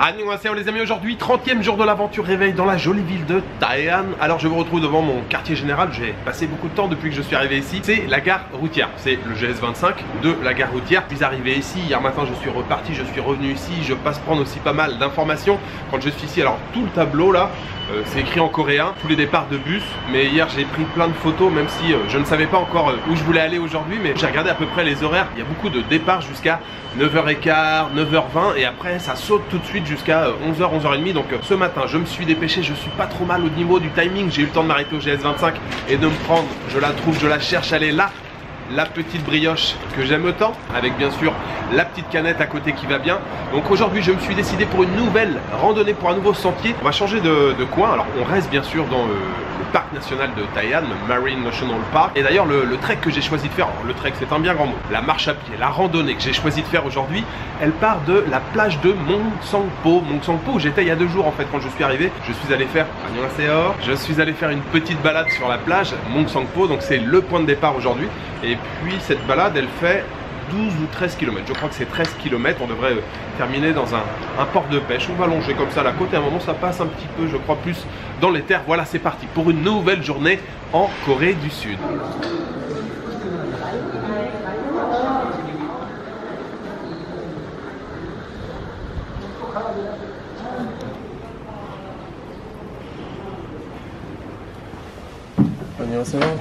Annyeonghaseyo les amis, aujourd'hui 30e jour de l'aventure réveil dans la jolie ville de Taean. Alors je vous retrouve devant mon quartier général, j'ai passé beaucoup de temps depuis que je suis arrivé ici. C'est la gare routière, c'est le GS25 de la gare routière. Je suis arrivé ici, hier matin je suis reparti, je suis revenu ici, je passe prendre aussi pas mal d'informations quand je suis ici. Alors tout le tableau là, c'est écrit en coréen, tous les départs de bus. Mais hier j'ai pris plein de photos, même si je ne savais pas encore où je voulais aller aujourd'hui. Mais j'ai regardé à peu près les horaires, il y a beaucoup de départs jusqu'à 9h15, 9h20 et après ça saute tout de suite jusqu'à 11h, 11h30. Donc ce matin je me suis dépêché, je suis pas trop mal au niveau du timing. J'ai eu le temps de m'arrêter au GS25 et de me prendre, je la trouve, je la cherche, elle est là. La petite brioche que j'aime autant, avec bien sûr la petite canette à côté qui va bien. Donc aujourd'hui je me suis décidé pour une nouvelle randonnée, pour un nouveau sentier. On va changer de coin, alors on reste bien sûr dans le parc national de Taean, le Marine National Park. Et d'ailleurs le trek que j'ai choisi de faire, alors le trek c'est un bien grand mot, la marche à pied, la randonnée que j'ai choisi de faire aujourd'hui, elle part de la plage de Mongsangpo. Mongsangpo où j'étais il y a 2 jours en fait quand je suis arrivé. Je suis allé faire je suis allé faire une petite balade sur la plage Mongsangpo, donc c'est le point de départ aujourd'hui. Et puis cette balade elle fait 12 ou 13 km, je crois que c'est 13 km, on devrait terminer dans un port de pêche. On va longer comme ça la côte et à un moment ça passe un petit peu, je crois, plus dans les terres. Voilà, c'est parti pour une nouvelle journée en Corée du Sud. 안녕하세요.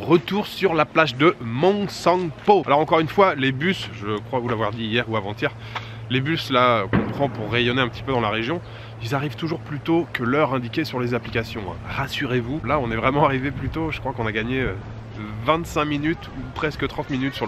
Retour sur la plage de Mongsangpo. Alors encore une fois, les bus, je crois vous l'avoir dit hier ou avant-hier, les bus là qu'on prend pour rayonner un petit peu dans la région, ils arrivent toujours plus tôt que l'heure indiquée sur les applications. Rassurez-vous, là on est vraiment arrivé plus tôt, je crois qu'on a gagné 25 minutes ou presque 30 minutes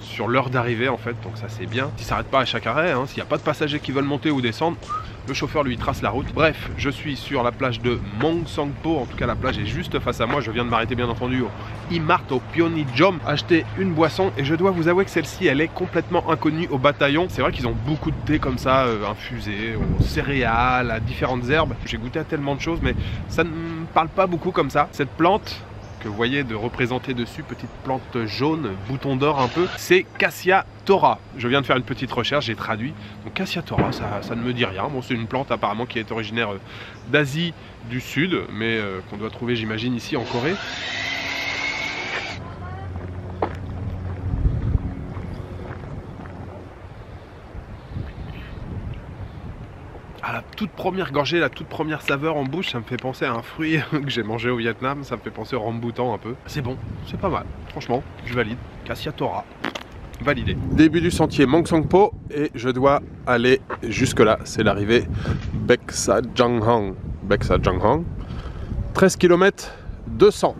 sur l'heure d'arrivée en fait, donc ça c'est bien. S'ils ne s'arrêtent pas à chaque arrêt, hein, s'il n'y a pas de passagers qui veulent monter ou descendre, le chauffeur lui trace la route. Bref, je suis sur la plage de Mongsangpo, en tout cas la plage est juste face à moi. Je viens de m'arrêter bien entendu au Imart, au Pyeonijom, acheter une boisson et je dois vous avouer que celle-ci elle est complètement inconnue au bataillon. C'est vrai qu'ils ont beaucoup de thé comme ça, infusé aux céréales, à différentes herbes. J'ai goûté à tellement de choses mais ça ne me parle pas beaucoup comme ça. Cette plante que vous voyez de représenter dessus, petite plante jaune, bouton d'or un peu, c'est Cassia Tora. Je viens de faire une petite recherche, j'ai traduit. Donc Cassia Tora, ça ne me dit rien. Bon, c'est une plante apparemment qui est originaire d'Asie du Sud, mais qu'on doit trouver, j'imagine, ici en Corée. À la toute première gorgée, la toute première saveur en bouche, ça me fait penser à un fruit que j'ai mangé au Vietnam, ça me fait penser au ramboutan un peu. C'est bon, c'est pas mal, franchement, je valide. Cassia Tora, validé. Début du sentier Mongsangpo et je dois aller jusque là, c'est l'arrivée Baeksajanghang. Baeksajanghang, 13 km 200.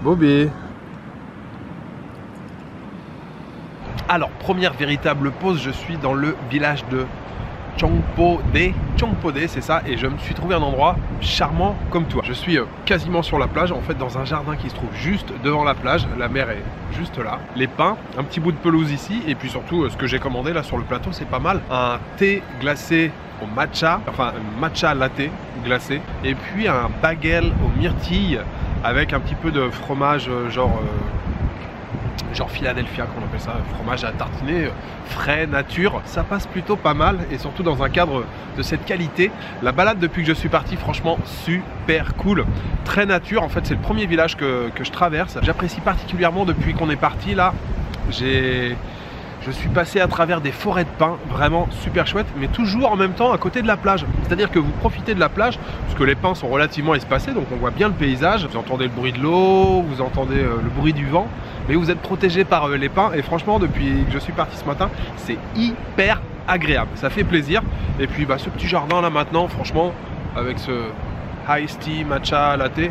Bobby. Alors, première véritable pause, je suis dans le village de Chongpode, c'est ça, et je me suis trouvé un endroit charmant comme toi. Je suis quasiment sur la plage, en fait dans un jardin qui se trouve juste devant la plage, la mer est juste là, les pins, un petit bout de pelouse ici, et puis surtout ce que j'ai commandé là sur le plateau, c'est pas mal, un thé glacé au matcha, enfin un matcha latte glacé, et puis un bagel aux myrtilles avec un petit peu de fromage genre Philadelphia qu'on appelle ça, fromage à tartiner, frais, nature, ça passe plutôt pas mal et surtout dans un cadre de cette qualité. La balade depuis que je suis parti, franchement super cool, très nature, en fait c'est le premier village que je traverse. J'apprécie particulièrement depuis qu'on est parti là, je suis passé à travers des forêts de pins, vraiment super chouette, mais toujours en même temps à côté de la plage. C'est-à-dire que vous profitez de la plage, parce que les pins sont relativement espacés, donc on voit bien le paysage. Vous entendez le bruit de l'eau, vous entendez le bruit du vent, mais vous êtes protégé par les pins. Et franchement, depuis que je suis parti ce matin, c'est hyper agréable. Ça fait plaisir. Et puis bah, ce petit jardin là maintenant, franchement, avec ce iced tea, matcha, latte,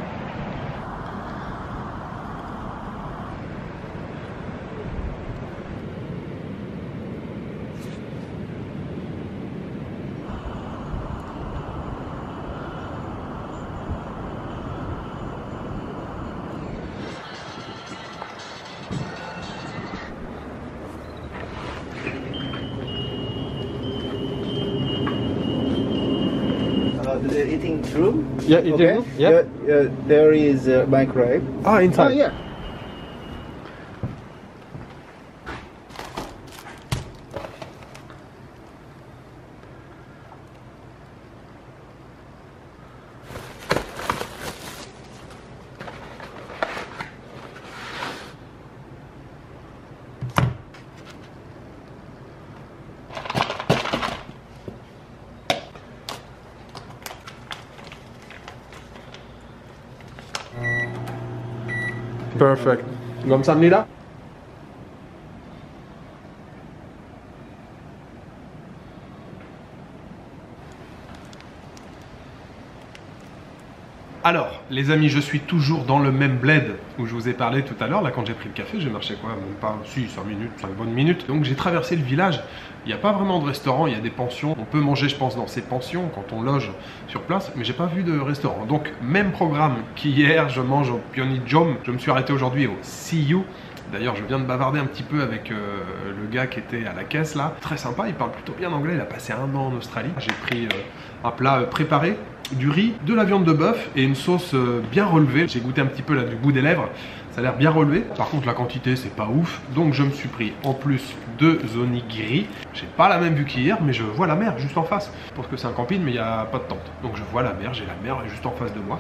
the eating room? Yeah, eating okay. room, yeah. There is a microwave. Ah, inside. Oh, yeah. Perfect. You want some, Nida? Alors, les amis, je suis toujours dans le même bled où je vous ai parlé tout à l'heure. Là, quand j'ai pris le café, j'ai marché quoi? Même pas, si, 5 minutes, 5 bonnes minutes. Donc, j'ai traversé le village. Il n'y a pas vraiment de restaurant, il y a des pensions. On peut manger, je pense, dans ces pensions quand on loge sur place, mais j'ai pas vu de restaurant. Donc, même programme qu'hier, je mange au Pyeongchang. Je me suis arrêté aujourd'hui au See You. D'ailleurs, je viens de bavarder un petit peu avec le gars qui était à la caisse là. Très sympa, il parle plutôt bien anglais, il a passé 1 an en Australie. J'ai pris un plat préparé, du riz, de la viande de bœuf et une sauce bien relevée. J'ai goûté un petit peu là du bout des lèvres, ça a l'air bien relevé. Par contre, la quantité, c'est pas ouf. Donc, je me suis pris en plus 2 onigiri. J'ai pas la même vue qu'hier, mais je vois la mer juste en face. Je pense que c'est un camping, mais il n'y a pas de tente. Donc, je vois la mer, j'ai la mer juste en face de moi.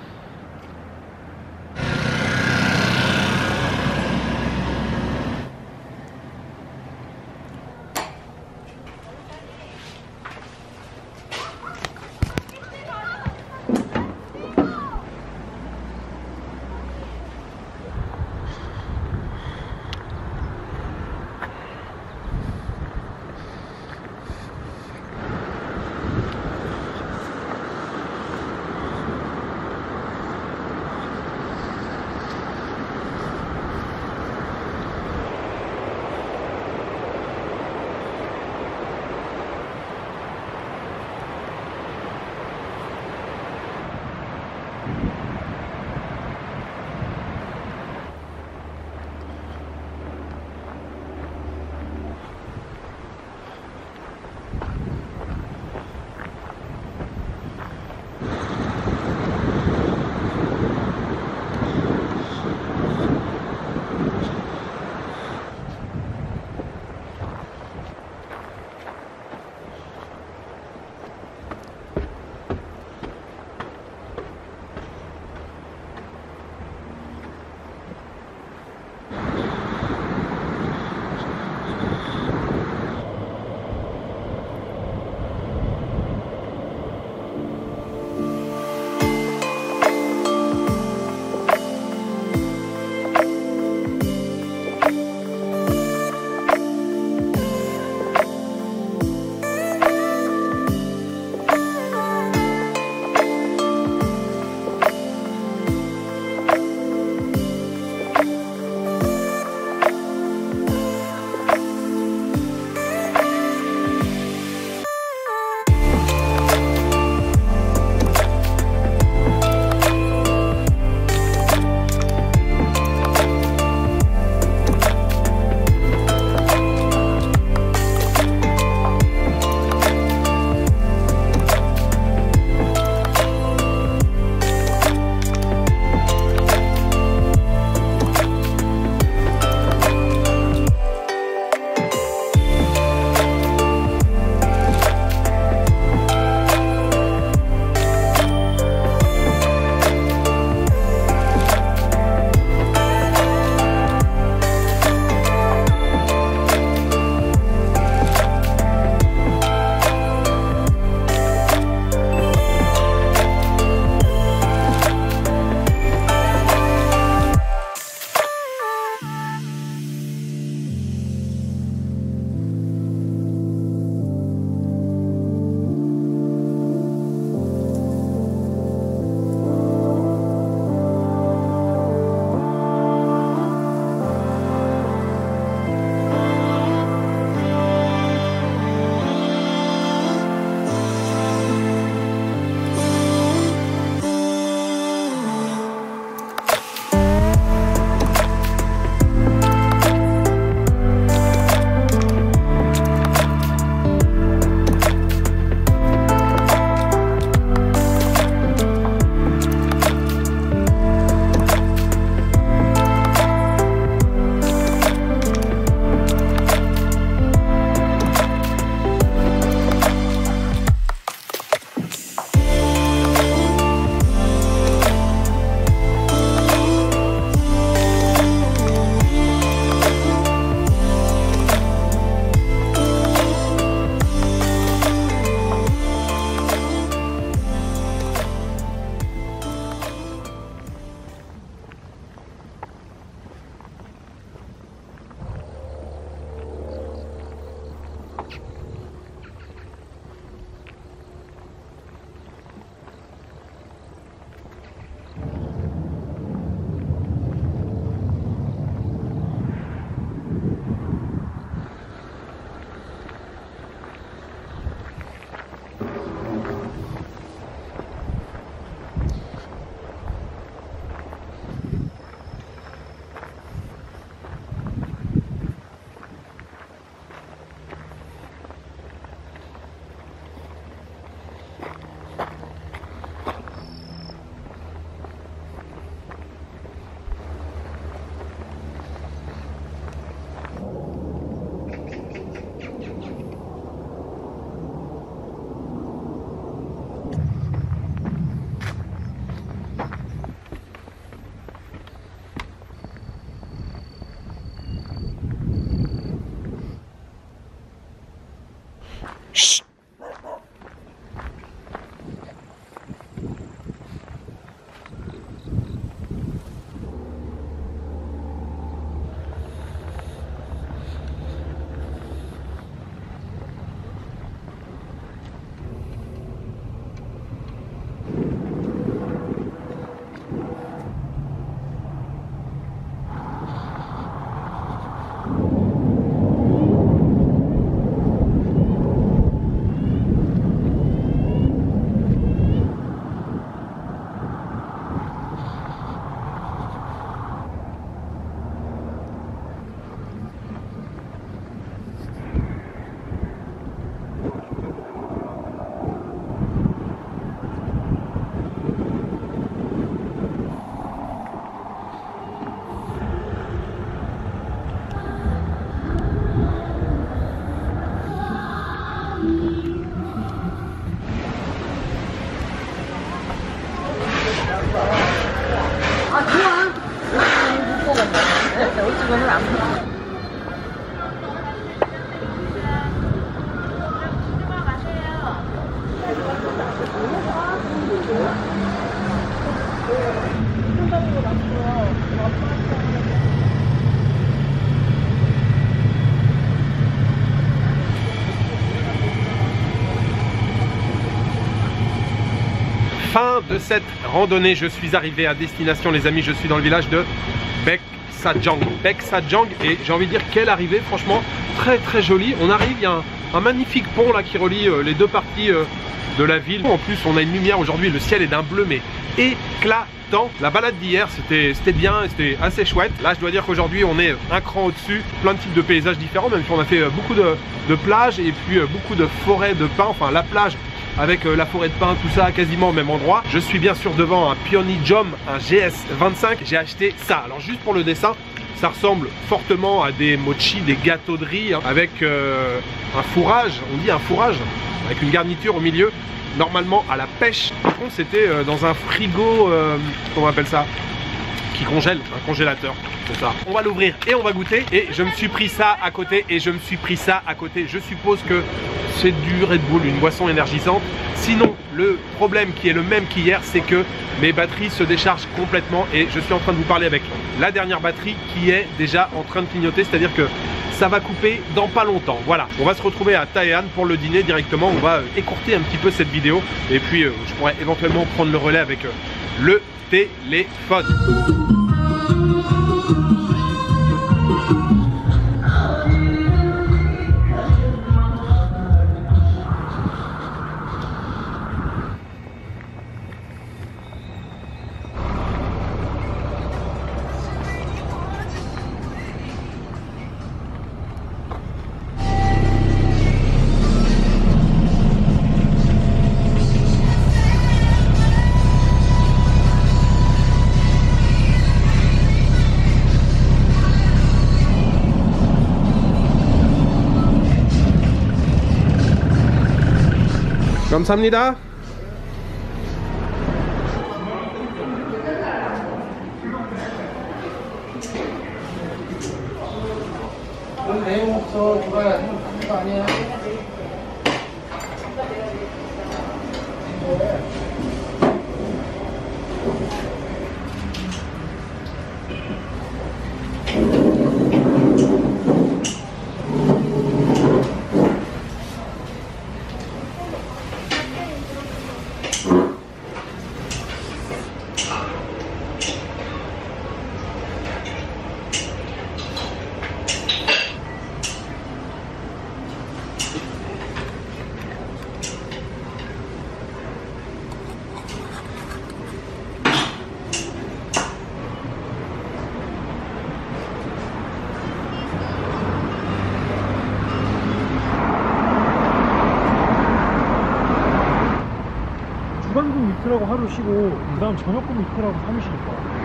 fin de cette randonnée. Je suis arrivé à destination, les amis. Je suis dans le village de Beksajang. Beksajang, et j'ai envie de dire quelle arrivée, franchement, très très jolie. On arrive, il y a un magnifique pont là qui relie les deux parties de la ville. En plus, on a une lumière aujourd'hui, le ciel est d'un bleu mais éclatant. La balade d'hier, c'était bien, c'était assez chouette. Là, je dois dire qu'aujourd'hui, on est un cran au-dessus. Plein de types de paysages différents, même si on a fait beaucoup de plages et puis beaucoup de forêts de pins. Enfin, la plage avec la forêt de pins, tout ça quasiment au même endroit. Je suis bien sûr devant un Pyeongjom, un GS25. J'ai acheté ça. Alors juste pour le dessin, ça ressemble fortement à des mochi, des gâteaux de riz hein, avec un fourrage, on dit un fourrage, avec une garniture au milieu, normalement à la pêche. Par contre c'était dans un frigo, comment on appelle ça, qui congèle, un congélateur. Ça. On va l'ouvrir et on va goûter. Et je me suis pris ça à côté et je me suis pris ça à côté. Je suppose que c'est du Red Bull, une boisson énergisante. Sinon, le problème qui est le même qu'hier, c'est que mes batteries se déchargent complètement et je suis en train de vous parler avec la dernière batterie qui est déjà en train de clignoter. C'est-à-dire que ça va couper dans pas longtemps. Voilà, on va se retrouver à Taean pour le dîner directement. On va écourter un petit peu cette vidéo et puis je pourrais éventuellement prendre le relais avec le téléphone. 감사합니다. 내용 없어. 누가 하는 거 아니야? 주간금 이틀하고 하루 쉬고 그 다음 저녁금 이틀하고 3일 쉬니까.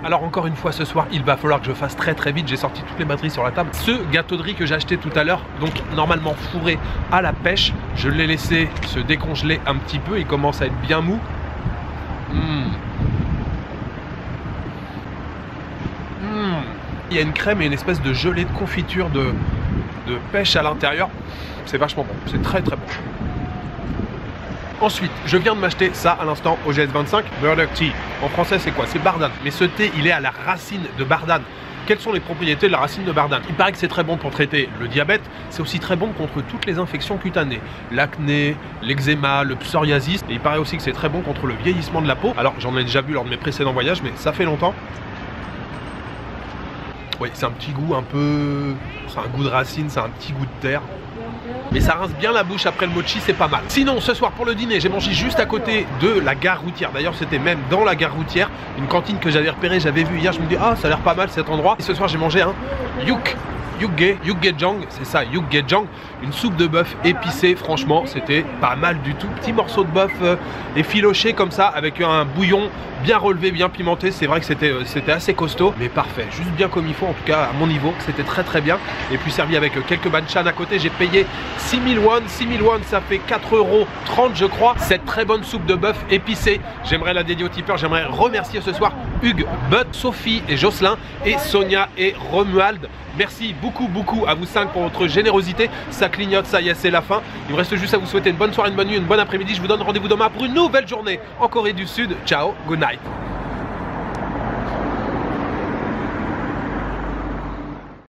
Alors encore une fois ce soir, il va falloir que je fasse très très vite. J'ai sorti toutes les batteries sur la table. Ce gâteau de riz que j'ai acheté tout à l'heure, donc normalement fourré à la pêche, je l'ai laissé se décongeler un petit peu. Il commence à être bien mou. Il y a une crème et une espèce de gelée de confiture de pêche à l'intérieur. C'est vachement bon, c'est très très bon. Ensuite, je viens de m'acheter ça à l'instant au GS25, Burdock Tea. En français, c'est quoi? C'est bardane. Mais ce thé, il est à la racine de bardane. Quelles sont les propriétés de la racine de bardane? Il paraît que c'est très bon pour traiter le diabète. C'est aussi très bon contre toutes les infections cutanées. L'acné, l'eczéma, le psoriasis. Et il paraît aussi que c'est très bon contre le vieillissement de la peau. Alors, j'en ai déjà vu lors de mes précédents voyages, mais ça fait longtemps. Oui, c'est un petit goût un peu... C'est un goût de racine, c'est un petit goût de terre. Mais ça rince bien la bouche après le mochi, c'est pas mal. Sinon, ce soir pour le dîner, j'ai mangé juste à côté de la gare routière. D'ailleurs, c'était même dans la gare routière, une cantine que j'avais repérée, j'avais vu hier. Je me dis, ah, ça a l'air pas mal cet endroit. Et ce soir, j'ai mangé un Yukgaejang, c'est ça, Yukgaejang, une soupe de bœuf épicée. Franchement, c'était pas mal du tout. Petit morceau de bœuf effiloché comme ça, avec un bouillon bien relevé, bien pimenté. C'est vrai que c'était assez costaud, mais parfait, juste bien comme il faut, en tout cas à mon niveau. C'était très très bien. Et puis servi avec quelques banchan à côté. J'ai payé 6000 won. 6000 won, ça fait 4,30 € je crois. Cette très bonne soupe de bœuf épicée, j'aimerais la dédier aux tipeurs. J'aimerais remercier ce soir Hugues, Bud, Sophie et Jocelyn, et Sonia et Romuald. Merci beaucoup à vous 5 pour votre générosité. Ça clignote, ça y est, c'est la fin. Il me reste juste à vous souhaiter une bonne soirée, une bonne nuit, une bonne après-midi. Je vous donne rendez-vous demain pour une nouvelle journée en Corée du Sud. Ciao, good night.